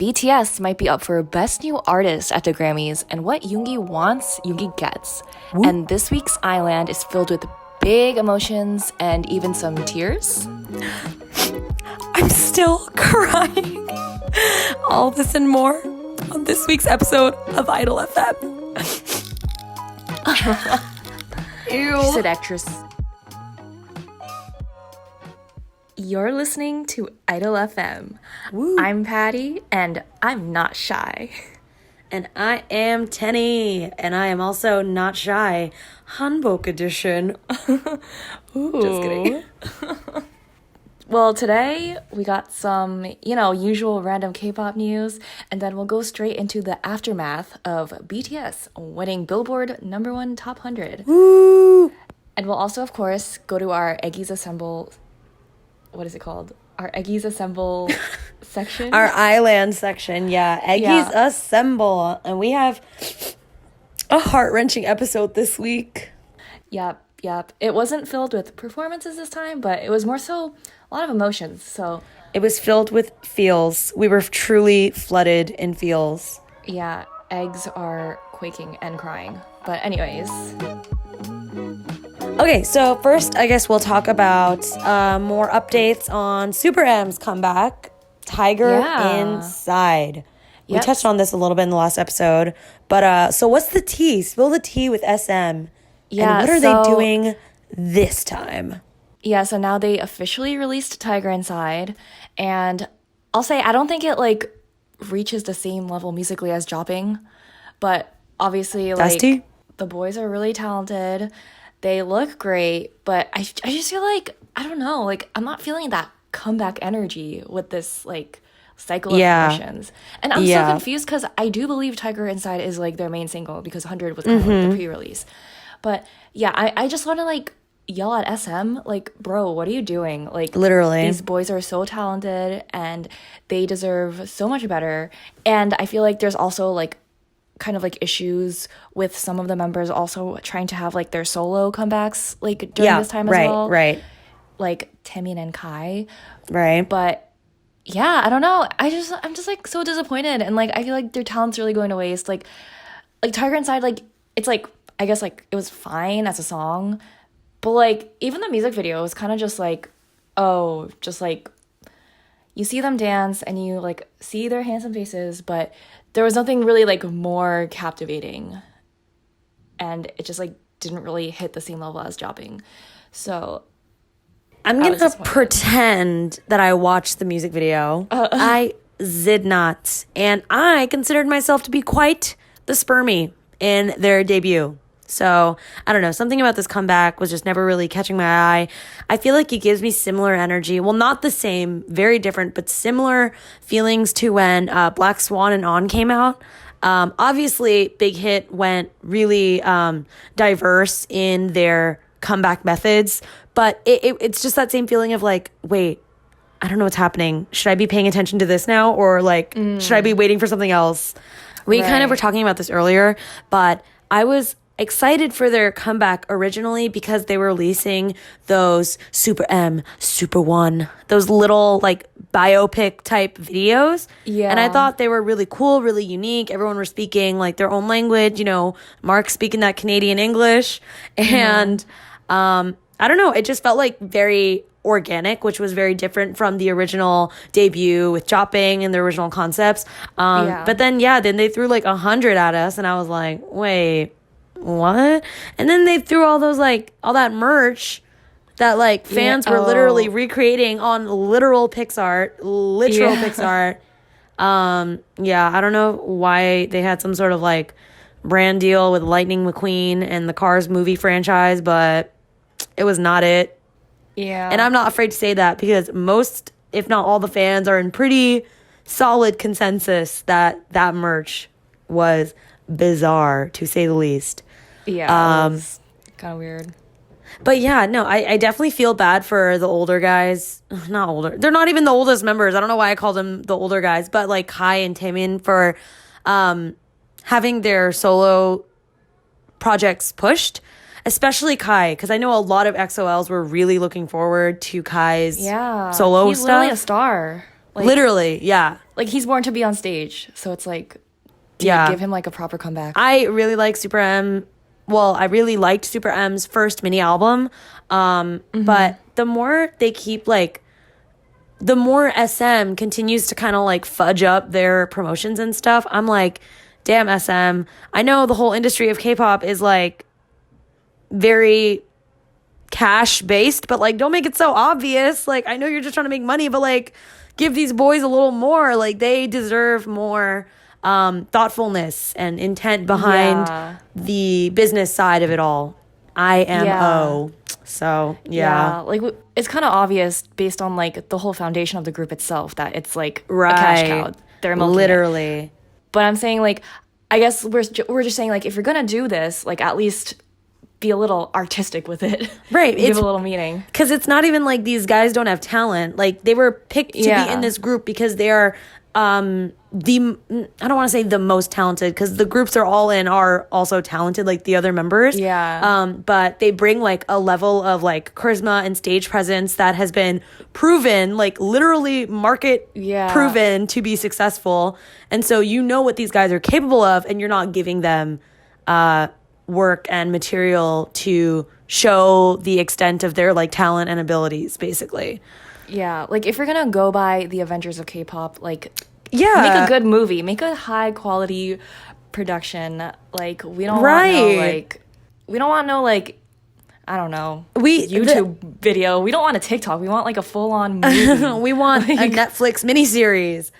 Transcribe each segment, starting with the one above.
BTS might be up for Best New Artist at the Grammys, and what Yoongi wants, Yoongi gets. Woo. And this week's Island is filled with big emotions and even some tears. I'm still crying. All this and more on this week's episode of Idol FM. Ew. She said actress. You're listening to Idol FM. Woo. I'm Patty, and I'm not shy. And I am Tenny, and I am also not shy. Hanbok edition. Ooh. Just kidding. Well, today we got some, usual random K-pop news, and then we'll go straight into the aftermath of BTS winning Billboard #1 Top 100. Woo! And we'll also, of course, go to our Eggies Assemble... What is it called? Our Eggies Assemble section? Our Island section, yeah. Eggies Assemble. And we have a heart-wrenching episode this week. Yep. It wasn't filled with performances this time, but it was more so a lot of emotions, so... It was filled with feels. We were truly flooded in feels. Yeah, eggs are quaking and crying. But anyways... Okay, so first, I guess we'll talk about more updates on SuperM's comeback, Tiger Inside. We touched on this a little bit in the last episode, but so what's the tea? Spill the tea with SM. Yeah, and what are they doing this time? Yeah, so now they officially released Tiger Inside, and I'll say I don't think it reaches the same level musically as Jopping, but obviously the boys are really talented. They look great, but I just feel like, I don't know, I'm not feeling that comeback energy with this, cycle of emotions. And I'm so confused because I do believe Tiger Inside is, their main single because 100 was kind of the pre-release. But, yeah, I just want to, yell at SM, bro, what are you doing? Literally. These boys are so talented and they deserve so much better. And I feel like there's also, kind of issues with some of the members also trying to have their solo comebacks during this time as well. Right. Taemin and Kai. Right. But yeah, I don't know. I'm just so disappointed, and I feel like their talent's really going to waste. Tiger Inside, it's I guess it was fine as a song, but even the music video was kind of just you see them dance and you see their handsome faces, but there was nothing really more captivating, and it just didn't really hit the same level as Jopping. So I'm gonna pretend that I watched the music video. I did not, and I considered myself to be quite the spermie in their debut. So, I don't know, something about this comeback was just never really catching my eye. I feel like it gives me similar energy. Well, not the same, very different, but similar feelings to when Black Swan and On came out. Obviously, Big Hit went really diverse in their comeback methods, but it's just that same feeling of wait, I don't know what's happening. Should I be paying attention to this now? Or should I be waiting for something else? We kind of were talking about this earlier, but I was excited for their comeback originally because they were releasing those SuperM, Super One, those little biopic type videos. Yeah. And I thought they were really cool, really unique. Everyone was speaking their own language, Mark speaking that Canadian English. And I don't know, it just felt very organic, which was very different from the original debut with Jopping and the original concepts. But then they threw 100 at us, and I was like, wait, what? And then they threw all those all that merch that fans were literally recreating on literal PixArt. I don't know why they had some sort of brand deal with Lightning McQueen and the Cars movie franchise, but it was not it. Yeah. And I'm not afraid to say that because most, if not all, the fans are in pretty solid consensus that merch was bizarre, to say the least. Yeah, it was kind of weird. But yeah, no, I definitely feel bad for the older guys. Not older. They're not even the oldest members. I don't know why I call them the older guys, but Kai and Taemin for having their solo projects pushed. Especially Kai, because I know a lot of XOLs were really looking forward to Kai's solo he's stuff. Literally a star. Literally, yeah. like he's born to be on stage, so it's like, do you give him like a proper comeback? I really like SuperM. Well, I really liked SuperM's first mini album, but the more they keep like, the more SM continues to kind of like fudge up their promotions and stuff. I'm like, damn, SM. I know the whole industry of K-pop is like very cash based, but like don't make it so obvious. Like I know you're just trying to make money, but like give these boys a little more. Like they deserve more thoughtfulness and intent behind the business side of it all. IMO. So like it's kind of obvious based on like the whole foundation of the group itself that it's like a cash cow. They're literally. But I'm saying like, I guess we're just saying like, if you're gonna do this, like at least be a little artistic with it, right? Give a little meaning, because it's not even like these guys don't have talent. Like they were picked to be in this group because they are the, I don't want to say the most talented, because the groups they're all in are also talented, like the other members. But they bring like a level of like charisma and stage presence that has been proven, like literally market proven to be successful. And so you know what these guys are capable of, and you're not giving them work and material to show the extent of their like talent and abilities, basically. Like if you're gonna go by the Avengers of K-pop, like make a good movie, make a high quality production. Like we don't want no like I don't know, YouTube video. We don't want a TikTok. We want like a full on movie. We want like, a Netflix miniseries.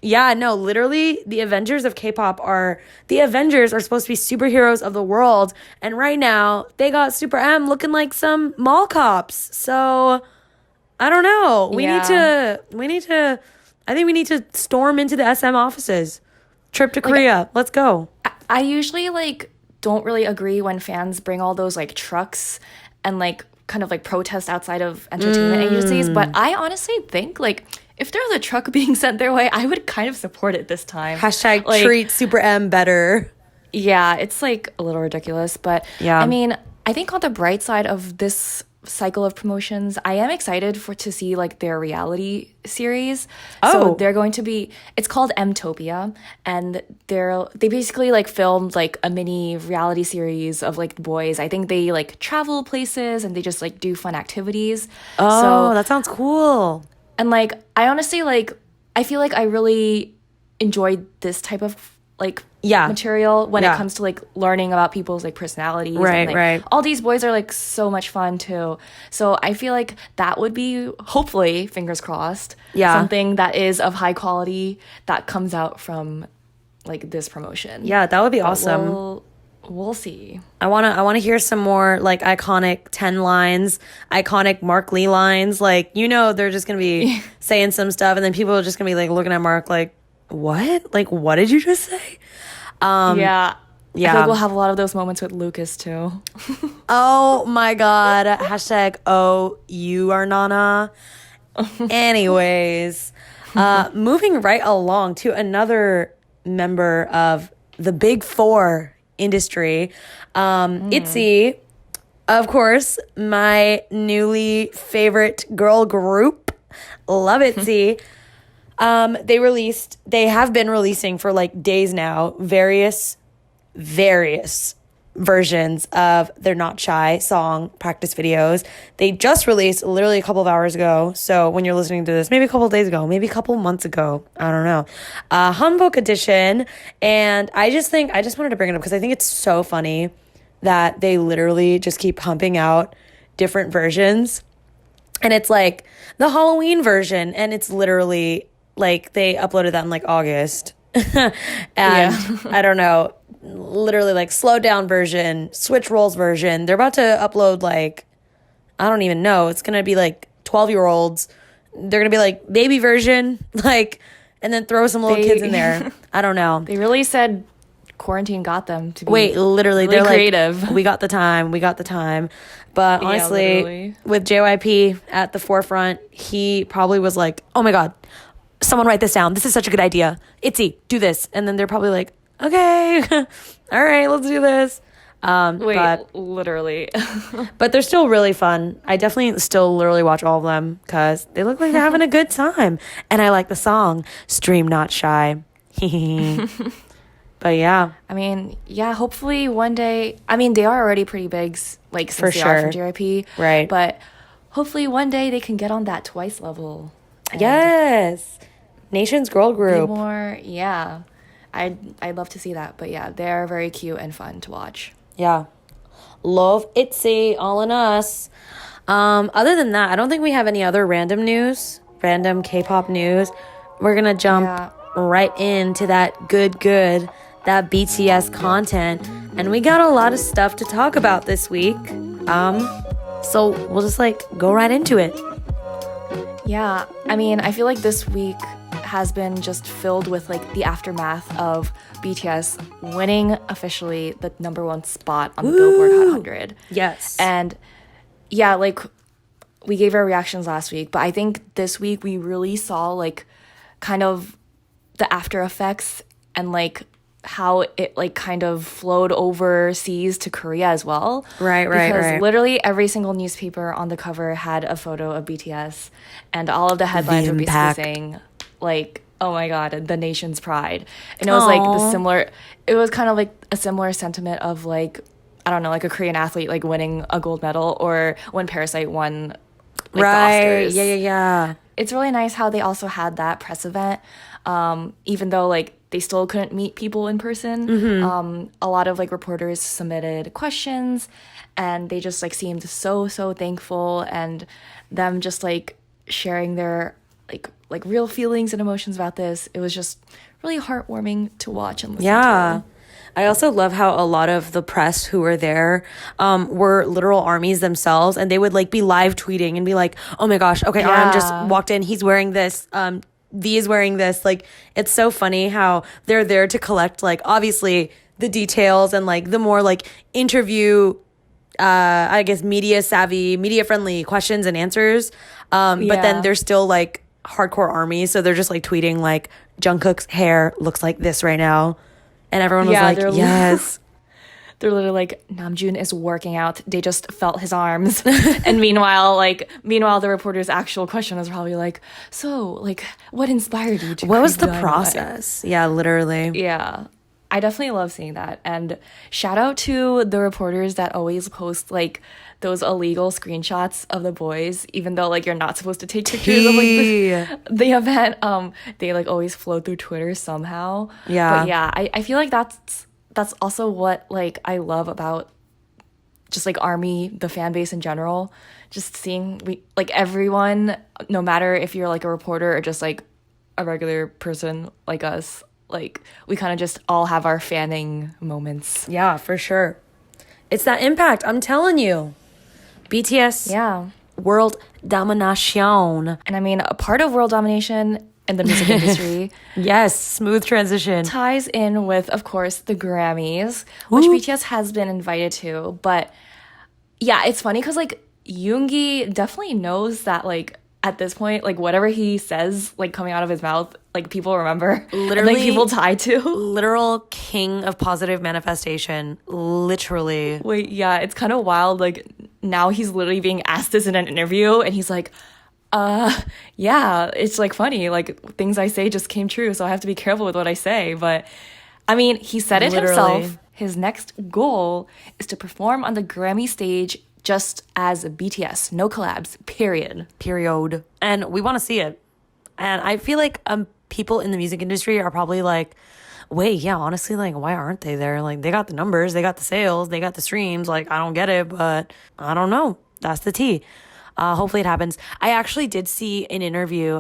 Literally the Avengers of K-pop are supposed to be superheroes of the world, and right now they got SuperM looking like some mall cops. So I don't know. I think we need to storm into the SM offices. Trip to Korea. Let's go. I usually like don't really agree when fans bring all those like trucks and like kind of like protest outside of entertainment agencies, but I honestly think like if there was a truck being sent their way, I would kind of support it this time. Hashtag like, treat SuperM better. Yeah, it's like a little ridiculous, but I mean, I think on the bright side of this cycle of promotions, I am excited to see like their reality series. So they're going to be, it's called Mtopia, and they basically like filmed like a mini reality series of like the boys. I think they like travel places and they just like do fun activities. So that sounds cool. And like I honestly like, I feel like I really enjoyed this type of like material when it comes to like learning about people's like personalities. Right, and, like, all these boys are like so much fun too. So I feel like that would be, hopefully, fingers crossed, something that is of high quality that comes out from like this promotion. Yeah, that would be awesome. We'll see. I wanna hear some more like iconic 10 lines, iconic Mark Lee lines. Like, you know, they're just gonna be saying some stuff, and then people are just gonna be like looking at Mark like, what? Like, what did you just say? I feel like we'll have a lot of those moments with Lucas too. Oh my god. Hashtag oh you are Nana. Anyways, moving right along to another member of the Big Four industry, ITZY, of course, my newly favorite girl group. Love ITZY. They have been releasing for like days now various versions of their Not Shy song practice videos. They just released literally a couple of hours ago. So when you're listening to this, maybe a couple of days ago, maybe a couple of months ago, I don't know, Hanbok edition. And I just wanted to bring it up because I think it's so funny that they literally just keep pumping out different versions. And it's like the Halloween version, and it's literally like they uploaded that in like August. And I don't know, literally like slowed down version, switch roles version. They're about to upload like, I don't even know. It's going to be like 12-year-olds. They're going to be like baby version, like, and then throw some little kids in there. I don't know. They really said quarantine got them to be literally really they're creative. Like, we got the time. But honestly, with JYP at the forefront, he probably was like, oh my God, someone write this down. This is such a good idea. ITZY, do this. And then they're probably like, okay, all right, let's do this. Wait, but literally. but they're still really fun. I definitely still literally watch all of them because they look like they're having a good time. And I like the song Stream Not Shy. But yeah. I mean, yeah, hopefully one day, I mean, they are already pretty big, like, since For they are from sure. JYP. Right. But hopefully one day they can get on that Twice level. And Yes. Nation's girl be group. more, yeah. I'd love to see that. But yeah, they're very cute and fun to watch. Yeah. Love ITZY, all in us. Other than that, I don't think we have any other random K-pop news. We're gonna jump right into that that BTS content, and we got a lot of stuff to talk about this week. So we'll just go right into it. Yeah, I mean, I feel like this week has been just filled with the aftermath of BTS winning officially the #1 spot on the Billboard Hot 100. Yes. And yeah, we gave our reactions last week, but I think this week we really saw kind of the after effects and how it kind of flowed overseas to Korea as well. Right. Because literally every single newspaper on the cover had a photo of BTS, and all of the headlines were basically saying oh my god, the nation's pride. And it was it was kind of a similar sentiment of I don't know, a Korean athlete winning a gold medal, or when Parasite won the Oscars. Yeah. It's really nice how they also had that press event, even though they still couldn't meet people in person. A lot of reporters submitted questions, and they just seemed so thankful, and them just sharing their real feelings and emotions about this. It was just really heartwarming to watch and listen to. I also love how a lot of the press who were there were literal armies themselves, and they would be live tweeting and be like, oh my gosh, okay, RM just walked in, he's wearing this, V is wearing this. It's so funny how they're there to collect obviously the details and the more interview I guess media savvy, media friendly questions and answers, but then they're still hardcore armies, so they're just tweeting Jungkook's hair looks like this right now. And everyone was yes. They're literally Namjoon is working out. They just felt his arms. And meanwhile, the reporter's actual question was probably so, what inspired you to what was the create process? Yeah, literally. Yeah. I definitely love seeing that. And shout out to the reporters that always post those illegal screenshots of the boys, even though you're not supposed to take pictures of the event. They always flow through Twitter somehow. Yeah. But yeah, I feel that's also what I love about just ARMY, the fan base in general. Just seeing everyone, no matter if you're a reporter or just a regular person like us, we kind of just all have our fanning moments. Yeah, for sure. It's that impact, I'm telling you. BTS. Yeah. World domination. And I mean, a part of world domination in the music industry. Yes, smooth transition. Ties in with, of course, the Grammys, which BTS has been invited to. But yeah, it's funny because Yoongi definitely knows that at this point, whatever he says, coming out of his mouth, people remember. Literally, and, people tie to. Literal king of positive manifestation. Literally. Wait, yeah, it's kind of wild. Now he's literally being asked this in an interview, and he's yeah, it's funny. Things I say just came true, so I have to be careful with what I say. But, I mean, he said it himself. His next goal is to perform on the Grammy stage just as BTS. No collabs, period. And we want to see it. And I feel people in the music industry are probably wait, yeah, honestly, why aren't they there? They got the numbers, they got the sales, they got the streams. I don't get it, but I don't know. That's the tea. Hopefully it happens. I actually did see an interview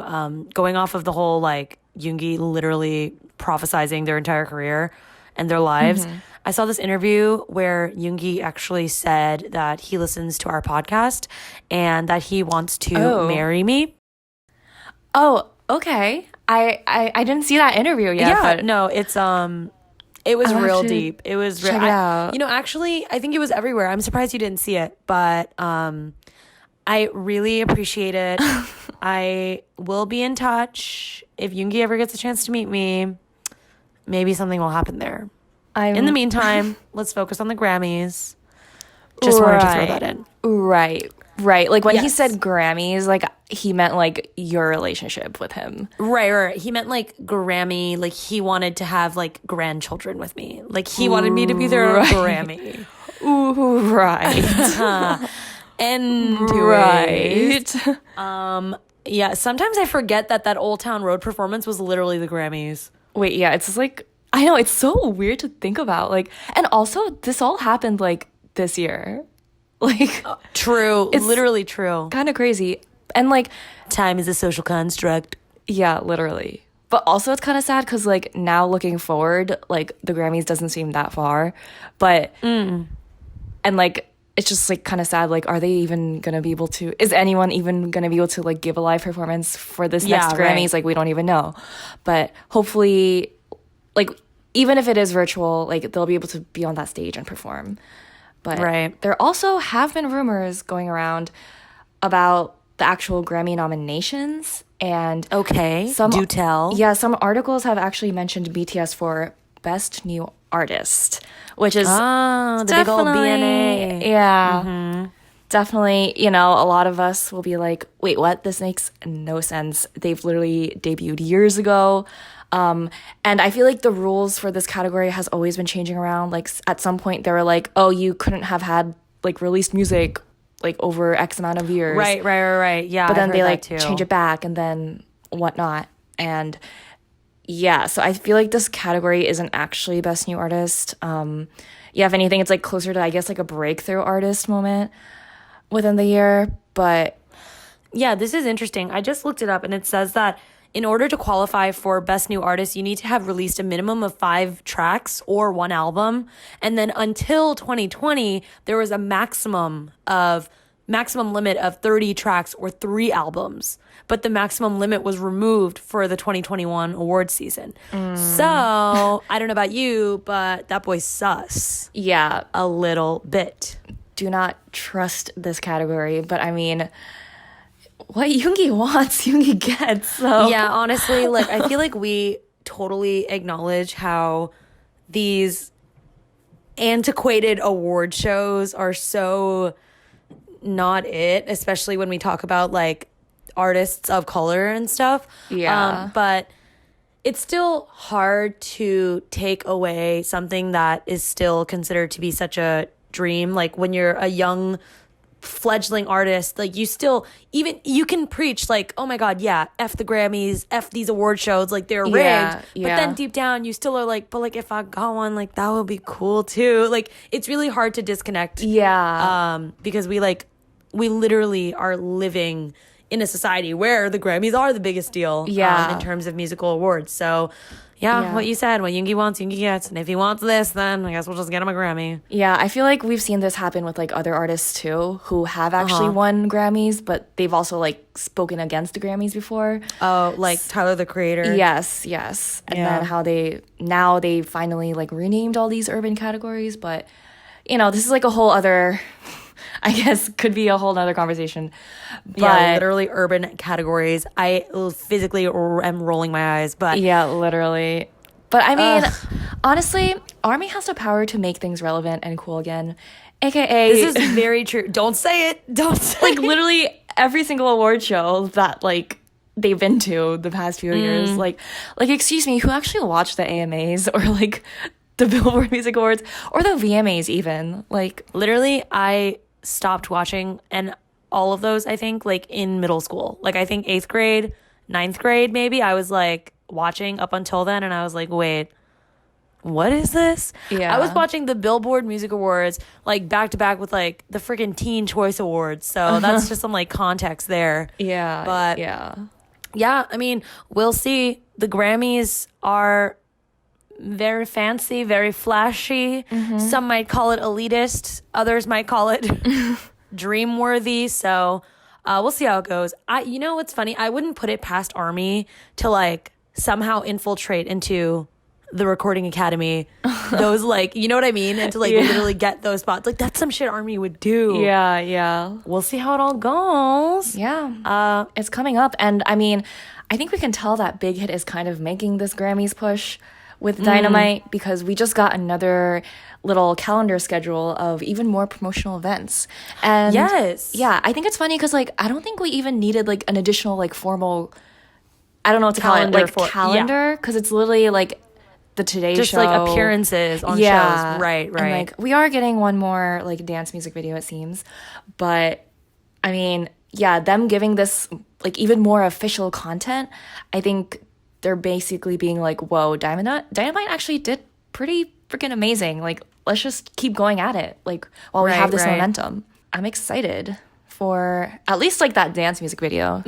going off of the whole Yoongi literally prophesizing their entire career and their lives. I saw this interview where Yoongi actually said that he listens to our podcast and that he wants to marry me. Oh, okay. I didn't see that interview yet. Yeah, but no, it's it was real deep. It was check it out. Actually, I think it was everywhere. I'm surprised you didn't see it, but I really appreciate it. I will be in touch if Yoongi ever gets a chance to meet me. Maybe something will happen there. In the meantime, let's focus on the Grammys. Just wanted to throw that in. Right. Like when he said Grammys, like he meant like your relationship with him. Right. He meant like Grammy, like he wanted to have like grandchildren with me. Like he wanted me to be their Grammy. Ooh, right. Yeah, sometimes I forget that Old Town Road performance was literally the Grammys. Wait, yeah, it's just like, I know, it's so weird to think about. Like, and also this all happened like this year. Like, true, it's literally true. Kind of crazy. And like, time is a social construct. Yeah, literally. But also it's kind of sad because like now looking forward, like the Grammys doesn't seem that far. But, and like, it's just like kind of sad. Like, are they even going to be able to, is anyone even going to be able to like give a live performance for this next Grammys? Right. Like, we don't even know. But hopefully, like, even if it is virtual, like they'll be able to be on that stage and perform. But there also have been rumors going around about the actual Grammy nominations. And do tell. Yeah, some articles have actually mentioned BTS for Best New Artist, which is the big old BNA. Yeah. Definitely, you know, a lot of us will be like, wait, what? This makes no sense. They've literally debuted years ago. And I feel like the rules for this category has always been changing around. Like at some point they were like, oh, you couldn't have had like released music like over X amount of years. Right. Yeah. But then they like change it back and then whatnot. And yeah, so I feel like this category isn't actually Best New Artist. Yeah, if anything, it's like closer to, I guess, like a breakthrough artist moment within the year. But yeah, this is interesting. I just looked it up and it says that in order to qualify for Best New Artist, you need to have released a minimum of 5 tracks or 1 album. And then until 2020, there was a maximum limit of 30 tracks or 3 albums. But the maximum limit was removed for the 2021 awards season. So, I don't know about you, but that boy's sus. Yeah. A little bit. Do not trust this category. But I mean, what Yoongi wants, Yoongi gets. So. Yeah, honestly, like I feel like we totally acknowledge how these antiquated award shows are so not it, especially when we talk about like artists of color and stuff. Yeah. But it's still hard to take away something that is still considered to be such a dream. Like when you're a young fledgling artist, like you still, even you can preach like, oh my god, yeah, F the Grammys, F these award shows, like they're rigged. But then deep down you still are like, but like if I got one, like that would be cool too. Like it's really hard to disconnect. Because we literally are living in a society where the Grammys are the biggest deal in terms of musical awards. So what you said, what Yoongi wants, Yoongi gets. And if he wants this, then I guess we'll just get him a Grammy. Yeah, I feel like we've seen this happen with like other artists too who have actually won Grammys, but they've also like spoken against the Grammys before. Oh, like Tyler, the Creator? Yes. And then how they finally like renamed all these urban categories. But, you know, this is like a whole other... I guess could be a whole nother conversation. But literally urban categories. I physically am rolling my eyes, but yeah, literally. But I mean, honestly, ARMY has the power to make things relevant and cool again. AKA, this is very true. Don't say it. Don't say like literally every single award show that like they've been to the past few years. Like excuse me, who actually watched the AMAs or like the Billboard Music Awards or the VMAs even? Like literally, I stopped watching and all of those, I think, like in middle school. Like I think 8th grade, 9th grade maybe, I was like watching up until then and I was like, wait, what is this? Yeah. I was watching the Billboard Music Awards like back to back with like the freaking Teen Choice Awards. So that's just some like context there. Yeah. But yeah, I mean, we'll see. The Grammys are very fancy, very flashy. Some might call it elitist. Others might call it dream-worthy. So we'll see how it goes. You know what's funny? I wouldn't put it past ARMY to like somehow infiltrate into the Recording Academy. Those like, you know what I mean? And to like literally get those spots. Like that's some shit ARMY would do. Yeah. We'll see how it all goes. Yeah. It's coming up. And I mean, I think we can tell that Big Hit is kind of making this Grammys push with Dynamite because we just got another little calendar schedule of even more promotional events. And yeah, I think it's funny because like I don't think we even needed like an additional like formal, I don't know what to call it, like calendar, because it's literally like the Today Show. Just like appearances on shows. Right. And like we are getting one more like dance music video, it seems. But I mean, yeah, them giving this like even more official content, I think they're basically being like, whoa, Dynamite actually did pretty freaking amazing. Like, let's just keep going at it, like, while we have this momentum. I'm excited for at least like that dance music video.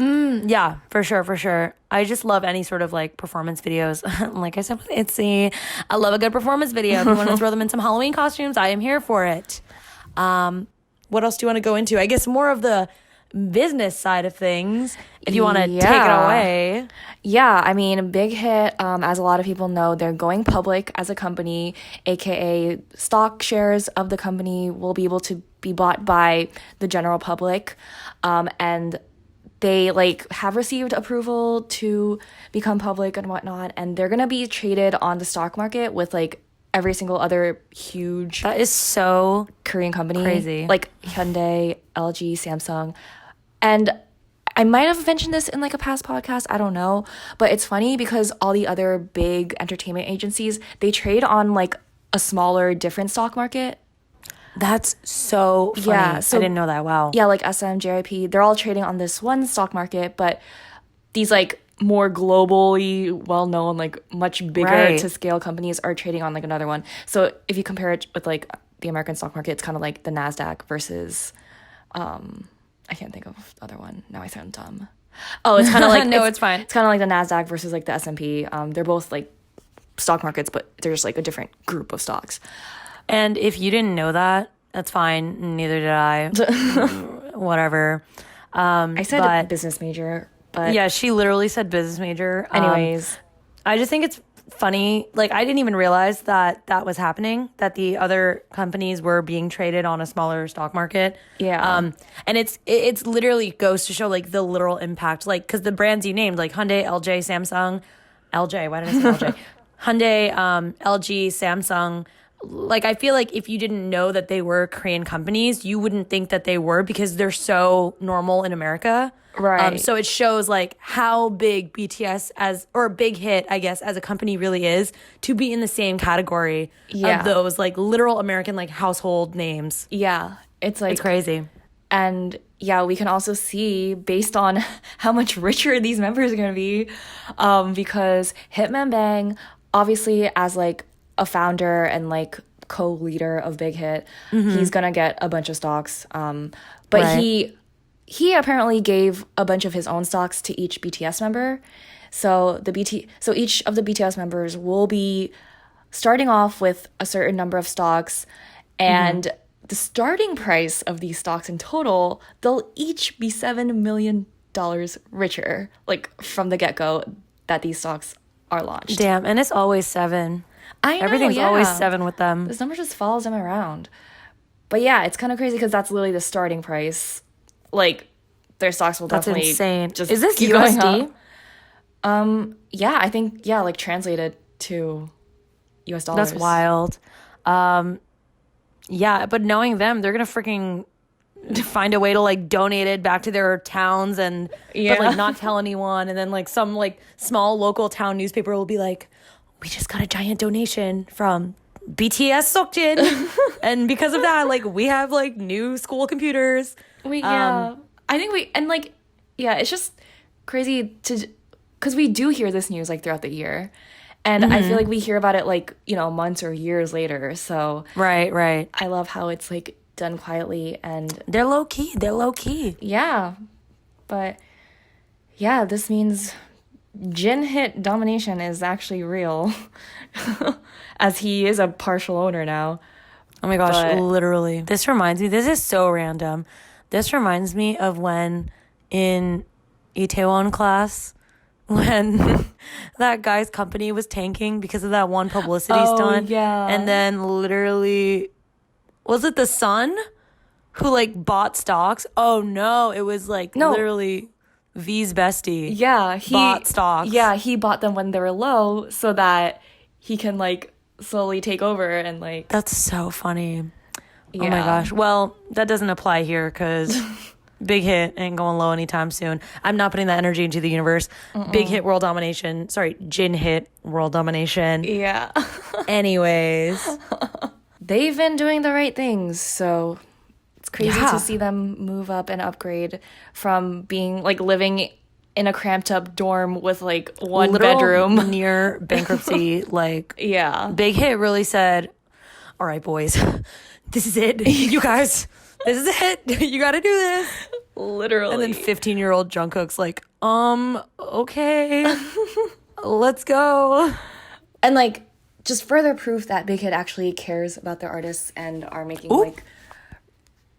Yeah, for sure. I just love any sort of like performance videos. Like I said with ITZY, I love a good performance video. If you want to throw them in some Halloween costumes, I am here for it. What else do you want to go into? I guess more of the business side of things, if you want to take it away. Yeah, I mean, Big Hit, as a lot of people know, they're going public as a company, aka stock shares of the company will be able to be bought by the general public, and they like have received approval to become public and whatnot, and they're gonna be traded on the stock market with like every single other huge, that is so Korean company, crazy, like Hyundai, LG, Samsung. And I might have mentioned this in like a past podcast, I don't know, but it's funny because all the other big entertainment agencies, they trade on like a smaller, different stock market. That's so funny. Yeah, so I didn't know that. Wow. Yeah, like SM, JYP, they're all trading on this one stock market, but these like more globally well-known, like much bigger to scale companies are trading on like another one. So if you compare it with like the American stock market, it's kind of like the NASDAQ versus I can't think of the other one. Now I sound dumb. Oh, it's kind of like no, it's fine. It's kind of like the NASDAQ versus like the S&P. They're both like stock markets, but they're just like a different group of stocks. And if you didn't know that, that's fine. Neither did I. Whatever. I said business major, but yeah, she literally said business major. Anyways, I just think it's funny. Like, I didn't even realize that was happening, that the other companies were being traded on a smaller stock market. Yeah. And it's literally goes to show like the literal impact, like, because the brands you named, like Hyundai, LJ, Samsung, LJ, why did I say LJ? Hyundai, LG, Samsung. Like, I feel like if you didn't know that they were Korean companies, you wouldn't think that they were because they're so normal in America. Right. So it shows like how big BTS or Big Hit, I guess, as a company really is to be in the same category of those like literal American like household names. Yeah. It's like, it's crazy. And yeah, we can also see based on how much richer these members are going to be, because Hitman Bang, obviously as like a founder and like co-leader of Big Hit, he's going to get a bunch of stocks. But he apparently gave a bunch of his own stocks to each BTS member. So each of the BTS members will be starting off with a certain number of stocks, and the starting price of these stocks in total, they'll each be $7 million richer, like from the get-go that these stocks are launched. Damn, and it's always 7. I know, everything's always 7 with them. This number just follows them around. But yeah, it's kind of crazy because that's literally the starting price. Like, their stocks will definitely insane. Just is this keep USD? Going up. Yeah, I think, like translated to US dollars. That's wild. Yeah, but knowing them, they're gonna freaking find a way to like donate it back to their towns but like not tell anyone, and then like some like small local town newspaper will be like, we just got a giant donation from BTS Seokjin, and because of that, like, we have like new school computers. I think it's just crazy because we do hear this news like throughout the year, and I feel like we hear about it like, months or years later. So right. I love how it's like done quietly, and they're low key. Yeah, but yeah, this means Jin Hit domination is actually real, as he is a partial owner now. Oh my gosh, literally. This reminds me, this is so random. This reminds me of when in Itaewon class, when that guy's company was tanking because of that one publicity stunt. Yeah. And then literally, was it the son who like bought stocks? Oh no, it was like literally V's bestie. Yeah, he bought stocks. Yeah, he bought them when they were low so that he can like slowly take over and like. That's so funny. Yeah. Oh my gosh. Well, that doesn't apply here because Big Hit ain't going low anytime soon. I'm not putting that energy into the universe. Big Hit world domination. Sorry, Jin Hit world domination. Yeah. Anyways. They've been doing the right things, so it's crazy to see them move up and upgrade from being like living in a cramped up dorm with like one bedroom near bankruptcy. Like, yeah, Big Hit really said, all right, boys, this is it. You guys, this is it. You got to do this. Literally. And then 15-year-old Jungkook's like, okay, let's go. And like, just further proof that Big Hit actually cares about their artists and are making like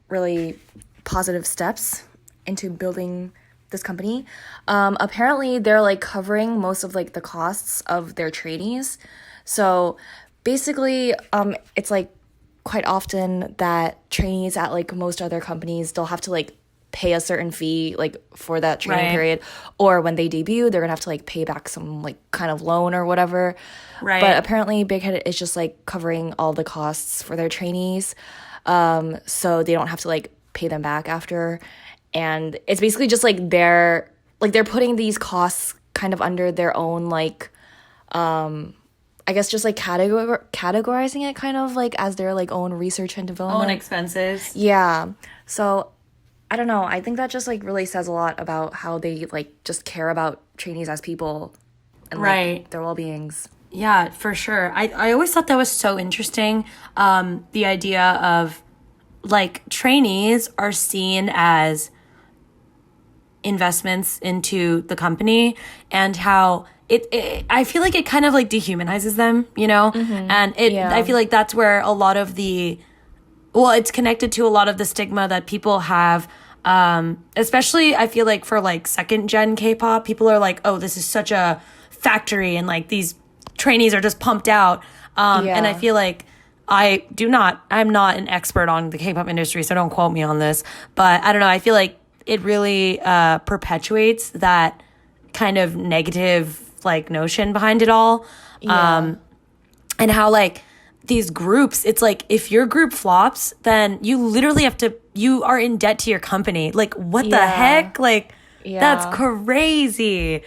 really positive steps into building this company. Apparently they're like covering most of like the costs of their trainees. So basically, it's like quite often that trainees at like most other companies, they'll have to like pay a certain fee like for that training period, or when they debut they're gonna have to like pay back some like kind of loan or whatever, but apparently Big Hit is just like covering all the costs for their trainees, so they don't have to like pay them back after, and it's basically just like they're putting these costs kind of under their own like I guess just like categorizing it kind of like as their like own research and development, own expenses. Yeah, so I don't know. I think that just like really says a lot about how they like just care about trainees as people and like their well-beings. Yeah, for sure. I always thought that was so interesting. The idea of like trainees are seen as investments into the company, and how it I feel like it kind of like dehumanizes them, you know? And I feel like that's where a lot of it's connected to a lot of the stigma that people have, especially I feel like for like second gen K-pop, people are like, oh, this is such a factory and like these trainees are just pumped out. And I feel like I'm not an expert on the K-pop industry, so don't quote me on this, but I don't know, I feel like it really perpetuates that kind of negative like notion behind it all. And how like these groups, it's like if your group flops, then you literally you are in debt to your company. Like what the heck? Like that's crazy.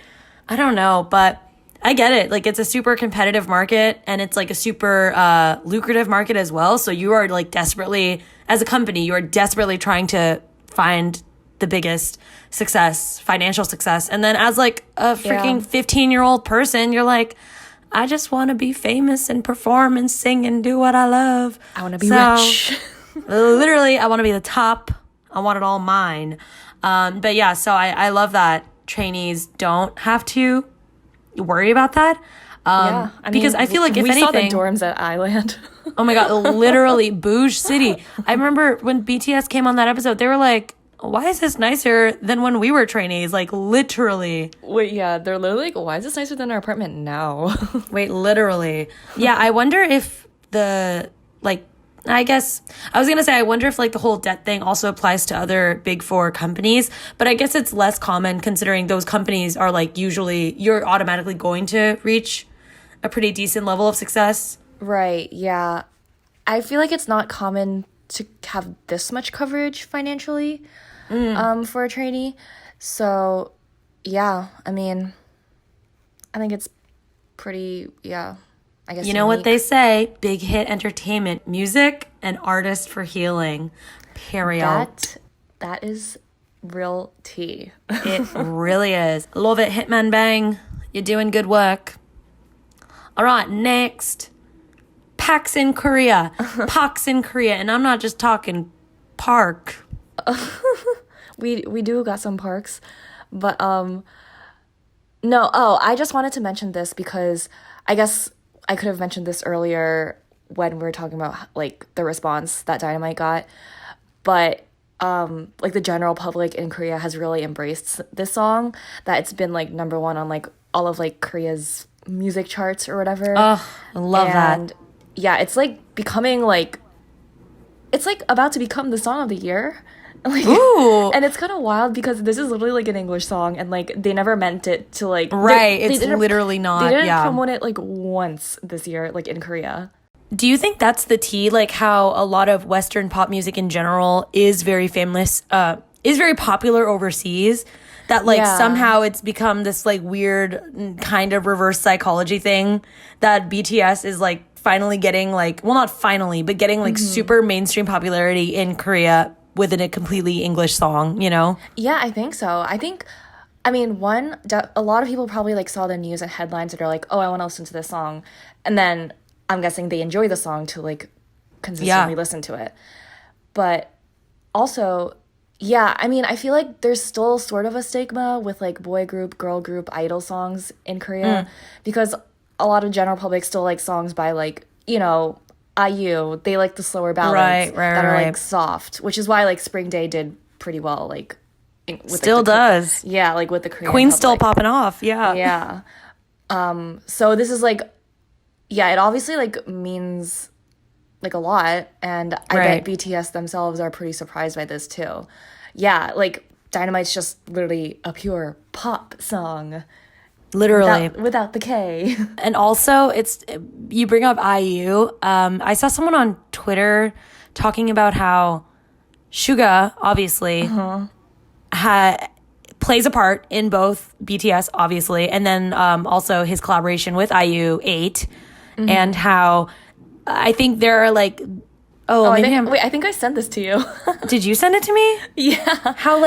I don't know, but I get it. Like it's a super competitive market, and it's like a super lucrative market as well. So you are like desperately, as a company, you are desperately trying to find the biggest success, financial success. And then as like a freaking 15-year-old person, you're like, I just want to be famous and perform and sing and do what I love. I want to be rich. Literally, I want to be the top. I want it all mine. But yeah, so I love that trainees don't have to worry about that. Because I feel like if anything, we saw the dorms at Island. Oh my God, literally Bouge City. I remember when BTS came on that episode, they were like, why is this nicer than when we were trainees? Like, literally. Wait, yeah, they're literally like, why is this nicer than our apartment now? Wait, literally. Yeah, I wonder if I guess, I was going to say, I wonder if like the whole debt thing also applies to other big four companies, but I guess it's less common considering those companies are like usually, you're automatically going to reach a pretty decent level of success. Right, yeah. I feel like it's not common to have this much coverage financially for a trainee. So, yeah, I mean, I think it's pretty, I guess. You know what they say, Big Hit Entertainment, music and artist for healing, period. That is real tea. It really is. Love it, Hitman Bang. You're doing good work. All right, next. PAKs in Korea. PAKs in Korea. And I'm not just talking park. We do got some parks. But, I just wanted to mention this because I guess I could have mentioned this earlier when we were talking about, like, the response that Dynamite got. But, like, the general public in Korea has really embraced this song, that it's been, like, number one on, like, all of, like, Korea's music charts or whatever. Oh, I love that. Yeah, it's, like, becoming, like... It's, like, about to become the song of the year Like, Ooh. and it's kind of wild because this is literally like an English song, and like they never meant it to like Right, they it's literally not. They didn't yeah. promote it like once this year, like in Korea. Do you think that's the tea? Like how a lot of Western pop music in general is very famous, is very popular overseas. That like somehow it's become this like weird kind of reverse psychology thing that BTS is like finally getting like, well, not finally, but getting like super mainstream popularity in Korea within a completely English song, you know? Yeah, I think so. I mean, a lot of people probably like saw the news and headlines that are like, oh, I want to listen to this song. And then I'm guessing they enjoy the song to like consistently listen to it. But also, yeah, I mean, I feel like there's still sort of a stigma with like boy group, girl group, idol songs in Korea because a lot of general public still like songs by like, you know, IU. They like the slower ballads that are like soft, which is why like Spring Day did pretty well. Like, with, still like, does. Yeah, like with the Korean Queen's public. still popping off. Yeah. Yeah. So this is like, yeah, it obviously like means like a lot, and I bet BTS themselves are pretty surprised by this too. Yeah, like Dynamite's just literally a pure pop song. Literally. Without the K. And also, you bring up IU. I saw someone on Twitter talking about how Suga, obviously, plays a part in both BTS, obviously, and then also his collaboration with IU8, and how I think there are like, I think I sent this to you. Did you send it to me? Yeah. How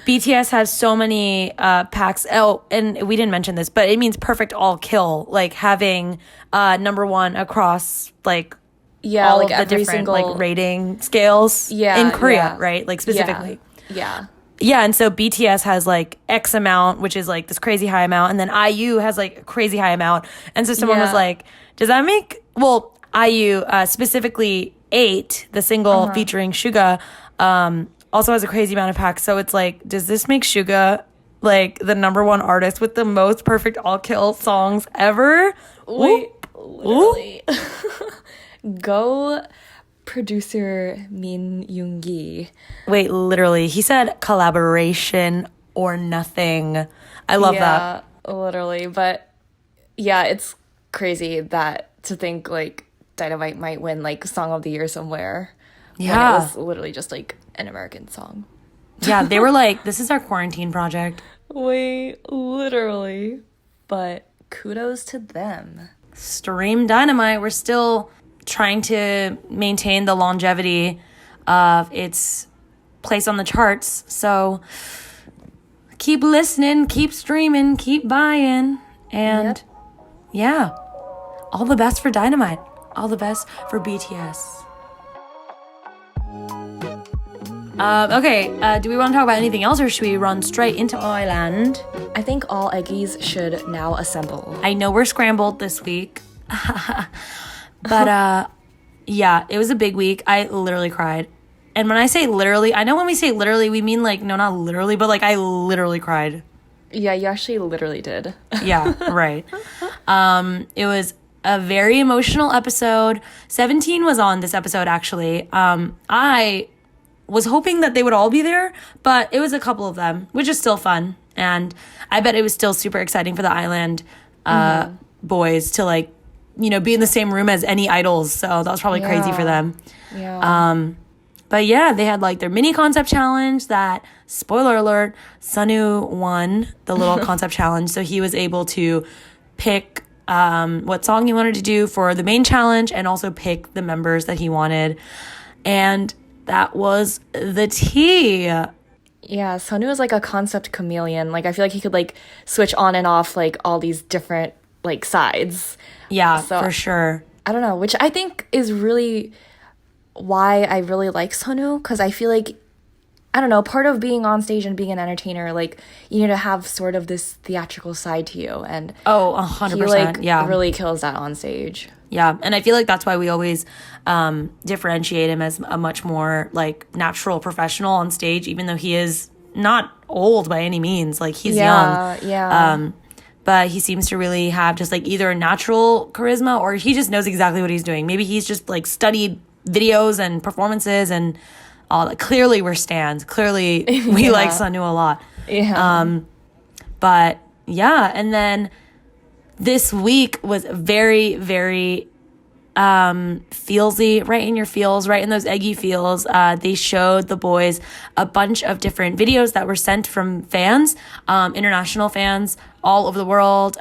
BTS has so many PAKs. Oh, and we didn't mention this, but it means perfect all kill, like having number one across like all like of the different single like rating scales in Korea, right? Like specifically. Yeah. Yeah, and so BTS has like X amount, which is like this crazy high amount, and then IU has like a crazy high amount. And so someone was like, does that make, well, IU specifically 8, the single featuring Suga, also has a crazy amount of packs. So it's like, does this make Suga like the number one artist with the most perfect all kill songs ever? Wait, literally. Go producer Min Yoongi. Wait, literally. He said collaboration or nothing. I love that. Yeah, literally. But yeah, it's crazy that to think like Dynamite might win like Song of the Year somewhere. Yeah. When it was literally just like an American song. Yeah, they were like, this is our quarantine project. Wait, literally. But kudos to them. Stream Dynamite. We're still trying to maintain the longevity of its place on the charts. So keep listening, keep streaming, keep buying. And yeah, all the best for Dynamite. All the best for BTS. Okay, do we want to talk about anything else or should we run straight into Island? I think all Eggies should now assemble. I know we're scrambled this week. But yeah, it was a big week. I literally cried. And when I say literally, I know when we say literally, we mean like, no, not literally, but like I literally cried. Yeah, you actually literally did. Yeah, right. It was a very emotional episode. 17 was on this episode, actually. I was hoping that they would all be there, but it was a couple of them, which is still fun. And I bet it was still super exciting for the Island boys to like, you know, be in the same room as any idols. So that was probably crazy for them. Yeah. But yeah, they had like their mini concept challenge that, spoiler alert, Sunwoo won the little concept challenge. So he was able to pick what song he wanted to do for the main challenge and also pick the members that he wanted. And that was the tea. Yeah, Sunwoo is like a concept chameleon. Like I feel like he could like switch on and off like all these different like sides. Yeah, so, for sure. I don't know, which I think is really why I really like Sunwoo, because I feel like, I don't know, part of being on stage and being an entertainer, like, you need to have sort of this theatrical side to you, and 100%, he, like, yeah, really kills that on stage. Yeah, and I feel like that's why we always differentiate him as a much more, like, natural professional on stage, even though he is not old by any means. Like, he's young. Yeah. But he seems to really have just, like, either a natural charisma or he just knows exactly what he's doing. Maybe he's just, like, studied videos and performances and all that. Clearly we're stans. Clearly we like Sunwoo a lot. Yeah. But yeah, and then this week was very, very feelsy, right in your feels, right in those eggy feels. They showed the boys a bunch of different videos that were sent from fans, international fans all over the world,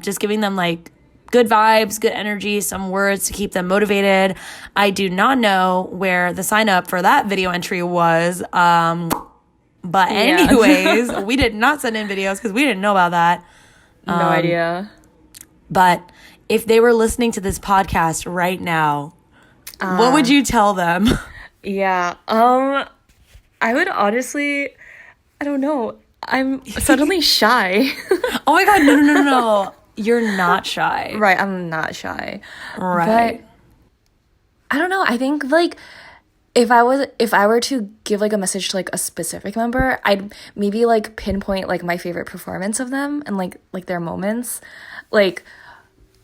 just giving them like good vibes, good energy, some words to keep them motivated. I do not know where the sign up for that video entry was. But anyways, we did not send in videos because we didn't know about that. No idea. But if they were listening to this podcast right now, what would you tell them? Yeah. I would honestly, I don't know. I'm suddenly shy. Oh my God, no. You're not shy. Right, I'm not shy. Right. But I don't know. I think like if I were to give like a message to like a specific member, I'd maybe like pinpoint like my favorite performance of them and like their moments. Like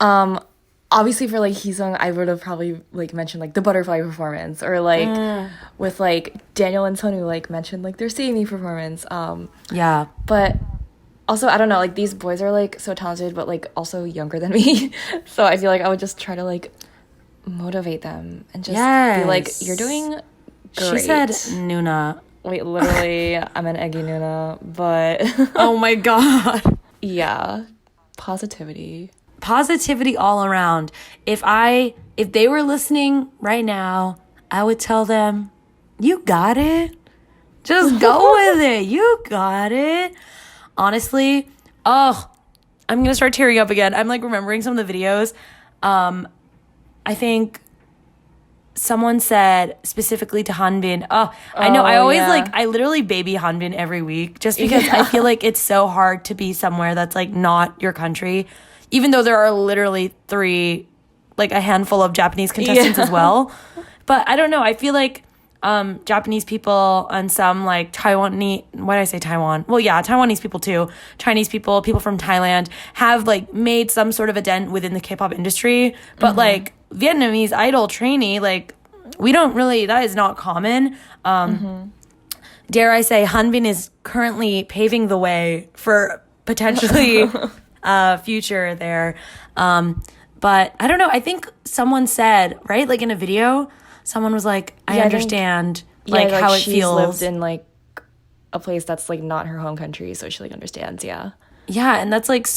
obviously for like Heesung, I would have probably like mentioned like the butterfly performance, or like with like Daniel and Sunwoo like mentioned like their Save Me performance. Yeah. But also, I don't know, like these boys are like so talented but like also younger than me. So I feel like I would just try to like motivate them and just be like, you're doing great. She said Nuna. Wait, literally, I'm an eggy Nuna, but oh my God. Yeah. Positivity all around. If they were listening right now, I would tell them, you got it. Just go with it. You got it. Honestly, I'm gonna start tearing up again. I'm like remembering some of the videos. I think someone said specifically to Hanbin, I know, I always I literally baby Hanbin every week just because I feel like it's so hard to be somewhere that's like not your country, even though there are literally a handful of Japanese contestants as well. But I don't know, I feel like Japanese people and some like why did I say Taiwan? Well, yeah, Taiwanese people too, Chinese people from Thailand have like made some sort of a dent within the K-pop industry, but like Vietnamese idol trainee, like we don't really, that is not common. Dare I say, Hanbin is currently paving the way for potentially future there. But I don't know, I think someone said, right, like in a video, someone was like, I understand how it feels. She's lived in like a place that's like not her home country, so she like understands. Yeah, and that's like it's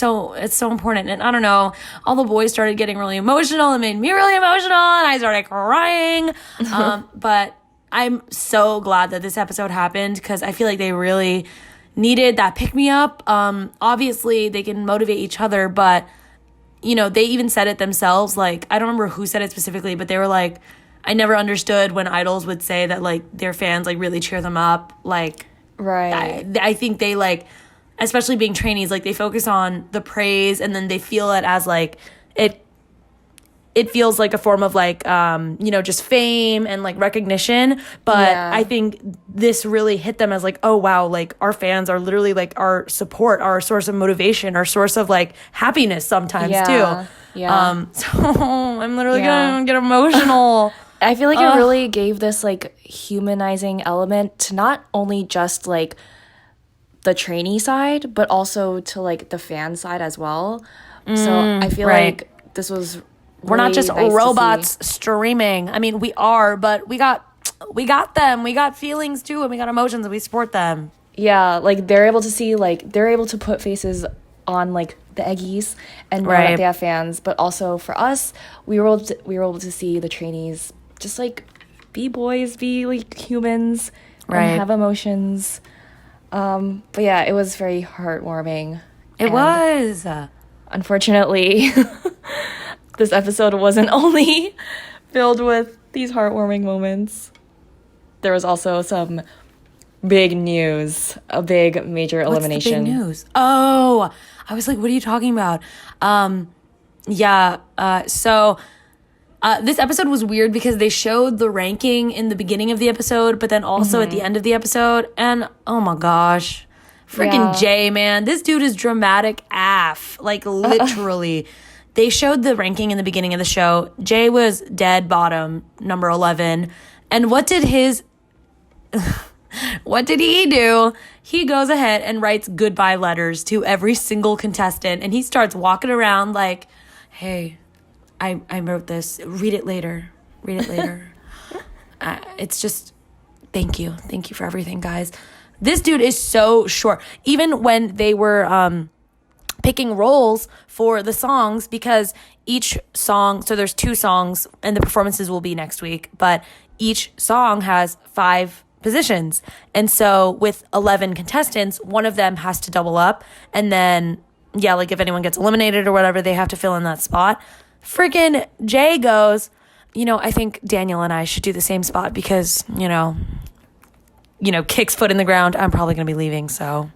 so important. And I don't know, all the boys started getting really emotional. It made me really emotional, and I started crying. But I'm so glad that this episode happened because I feel like they really needed that pick me up. Obviously, they can motivate each other, but you know, they even said it themselves. Like, I don't remember who said it specifically, but they were like, I never understood when idols would say that like their fans like really cheer them up. Like, right. I think they like, especially being trainees, like they focus on the praise and then they feel it as like it feels like a form of like just fame and like recognition. But I think this really hit them as like, oh wow, like our fans are literally like our support, our source of motivation, our source of like happiness sometimes too. Yeah. So I'm literally gonna get emotional. I feel like it really gave this like humanizing element to not only just like the trainee side, but also to like the fan side as well. So I feel like this was we're not just nice robots streaming. I mean, we are, but we got them. We got feelings too, and we got emotions, and we support them. Yeah, like they're able to put faces on like the eggies and know that they have fans, but also for us, we were able to see the trainees just like be boys, be like humans, and have emotions. But yeah, it was very heartwarming. It was. Unfortunately, this episode wasn't only filled with these heartwarming moments. There was also some big news, a big major elimination. What's the big news? Oh, I was like, what are you talking about? So this episode was weird because they showed the ranking in the beginning of the episode, but then also at the end of the episode. And oh my gosh, freaking Jay, man, this dude is dramatic AF, like literally. They showed the ranking in the beginning of the show. Jay was dead bottom, number 11. And what did his what did he do? He goes ahead and writes goodbye letters to every single contestant, and he starts walking around like, hey, I wrote this. Read it later. It's just, thank you for everything, guys. This dude is so short. Even when they were picking roles for the songs, because each song, so there's 2 songs and the performances will be next week, but each song has 5 positions. And so with 11 contestants, one of them has to double up. And then, yeah, like if anyone gets eliminated or whatever, they have to fill in that spot. Freaking Jay goes, I think Daniel and I should do the same spot because, kicks foot in the ground. I'm probably going to be leaving, so.